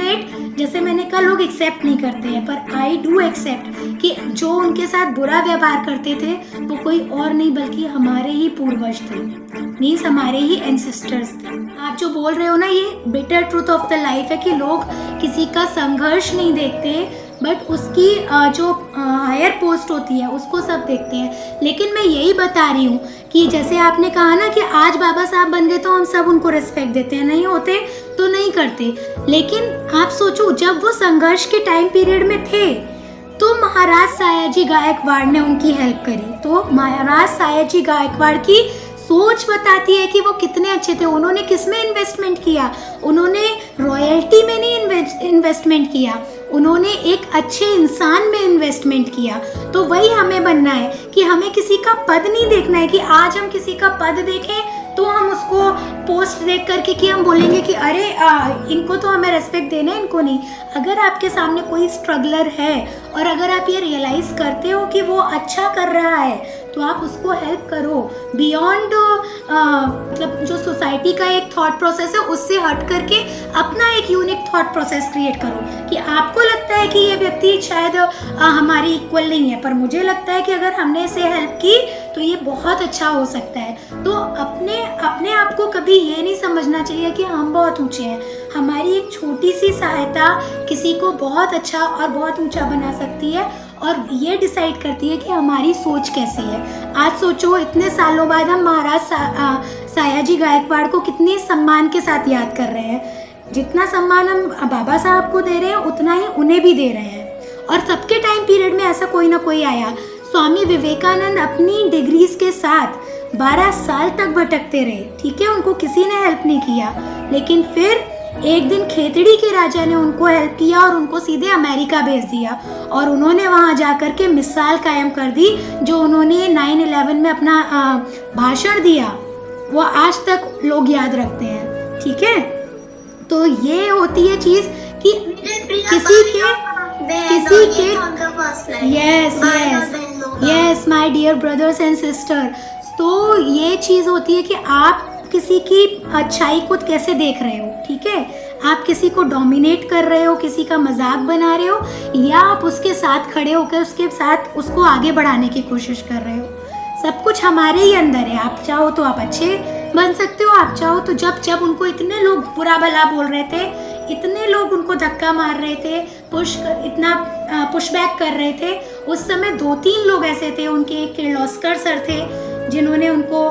Unfortunate, जैसे मैंने कहा लोग एक्सेप्ट नहीं करते हैं, पर आई डू एक्सेप्ट कि जो उनके साथ बुरा व्यवहार करते थे वो कोई और नहीं बल्कि हमारे ही पूर्वज थे, मीन्स हमारे ही एंसेस्टर्स थे। आप जो बोल रहे हो ना, ये bitter truth of the life है कि लोग किसी का संघर्ष नहीं देखते बट उसकी जो हायर पोस्ट होती है उसको सब देखते हैं। लेकिन मैं यही बता रही हूँ कि जैसे आपने कहा ना कि आज बाबा साहब बन गए तो हम सब उनको रिस्पेक्ट देते हैं, नहीं होते तो नहीं करते। लेकिन आप सोचो, जब वो संघर्ष के टाइम पीरियड में थे तो महाराज सायाजी गायकवाड़ ने उनकी हेल्प करी। तो महाराज सायाजी गायकवाड़ की सोच बताती है कि वो कितने अच्छे थे। उन्होंने किस में इन्वेस्टमेंट किया? उन्होंने रॉयल्टी में नहीं इन्वेस्टमेंट किया, उन्होंने एक अच्छे इंसान में इन्वेस्टमेंट किया। तो वही हमें बनना है कि हमें किसी का पद नहीं देखना है कि आज हम किसी का पद देखें तो हम उसको पोस्ट देख करके कि हम बोलेंगे कि अरे इनको तो हमें रेस्पेक्ट देना है, इनको नहीं। अगर आपके सामने कोई स्ट्रगलर है और अगर आप ये रियलाइज़ करते हो कि वो अच्छा कर रहा है तो आप उसको हेल्प करो। बियॉन्ड मतलब जो सोसाइटी का एक थॉट प्रोसेस है उससे हट करके अपना एक यूनिक थॉट प्रोसेस क्रिएट करो कि आपको लगता है कि ये व्यक्ति शायद हमारे इक्वल नहीं है, पर मुझे लगता है कि अगर हमने इसे हेल्प की तो ये बहुत अच्छा हो सकता है। तो अपने आप को कभी ये नहीं समझना चाहिए कि हम बहुत ऊंचे हैं। हमारी एक छोटी सी सहायता किसी को बहुत अच्छा और बहुत ऊंचा बना सकती है और ये डिसाइड करती है कि हमारी सोच कैसी है। आज सोचो, इतने सालों बाद हम महाराज सायाजी गायकवाड़ को कितने सम्मान के साथ याद कर रहे हैं। जितना सम्मान हम बाबा साहब को दे रहे हैं उतना ही उन्हें भी दे रहे हैं। और सबके टाइम पीरियड में ऐसा कोई ना कोई आया। स्वामी विवेकानंद अपनी डिग्रीज के साथ 12 साल तक भटकते रहे, ठीक है, उनको किसी ने हेल्प नहीं किया। लेकिन फिर एक दिन खेतड़ी के राजा ने उनको हेल्प किया और उनको सीधे अमेरिका भेज दिया और उन्होंने वहाँ जाकर के मिसाल कायम कर दी। जो उन्होंने 9/11 में अपना भाषण दिया वो आज तक लोग याद रखते हैं, ठीक है। तो ये होती है चीज़ कि किसी के yes my dear brothers and sister, तो ये चीज़ होती है कि आप किसी की अच्छाई को कैसे देख रहे हो, ठीक है। आप किसी को डोमिनेट कर रहे हो, किसी का मजाक बना रहे हो, या आप उसके साथ खड़े होकर उसके साथ उसको आगे बढ़ाने की कोशिश कर रहे हो। सब कुछ हमारे ही अंदर है। आप चाहो तो आप अच्छे बन सकते हो, आप चाहो तो जब उनको इतने लोग बुरा भला बोल रहे थे, इतने लोग उनको धक्का मार रहे थे, पुशबैक कर रहे थे, उस समय 2-3 लोग ऐसे थे। उनके एक किर्लोस्कर सर थे जिन्होंने उनको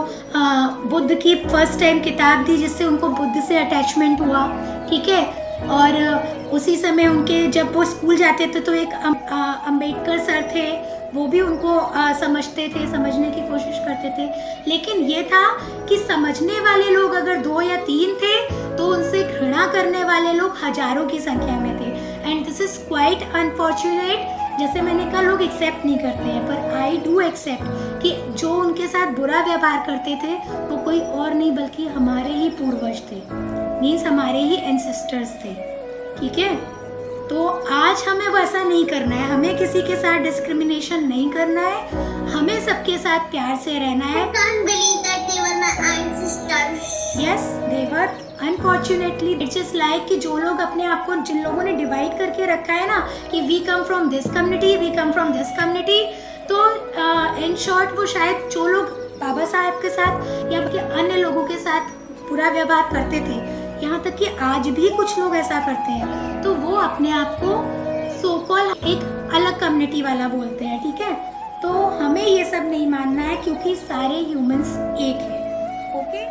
बुद्ध की फर्स्ट टाइम किताब दी जिससे उनको बुद्ध से अटैचमेंट हुआ, ठीक है। और उसी समय उनके जब वो स्कूल जाते थे तो एक अंबेडकर सर थे, वो भी उनको समझते थे, समझने की कोशिश करते थे। लेकिन ये था कि समझने वाले लोग अगर 2 या 3 थे तो उनसे घृणा करने वाले लोग हजारों की संख्या में थे। And this is quite unfortunate. जैसे मैंने कहा लोग एक्सेप्ट नहीं करते हैं, पर आई डू एक्सेप्ट कि जो उनके साथ बुरा व्यवहार करते थे वो कोई और नहीं बल्कि हमारे ही पूर्वज थे, मीन्स हमारे ही एंसेस्टर्स थे, ठीक है। तो आज हमें वैसा नहीं करना है, हमें किसी के साथ डिस्क्रिमिनेशन नहीं करना है, हमें सबके साथ प्यार से रहना है। Yes, they were. Unfortunately, it's just like कि जो लोग अपने आप को, जिन लोगों ने डिवाइड करके रखा है ना कि we come from this community, we come from this community, तो in short वो शायद जो लोग बाबा साहब के साथ या कि अन्य लोगों के साथ बुरा व्यवहार करते थे, यहाँ तक कि आज भी कुछ लोग ऐसा करते हैं, तो वो अपने आप को सो कॉल एक अलग कम्युनिटी वाला बोलते हैं, ठीक है। तो हमें ये सब नहीं मानना है क्योंकि सारे ह्यूमंस एक हैं, ओके।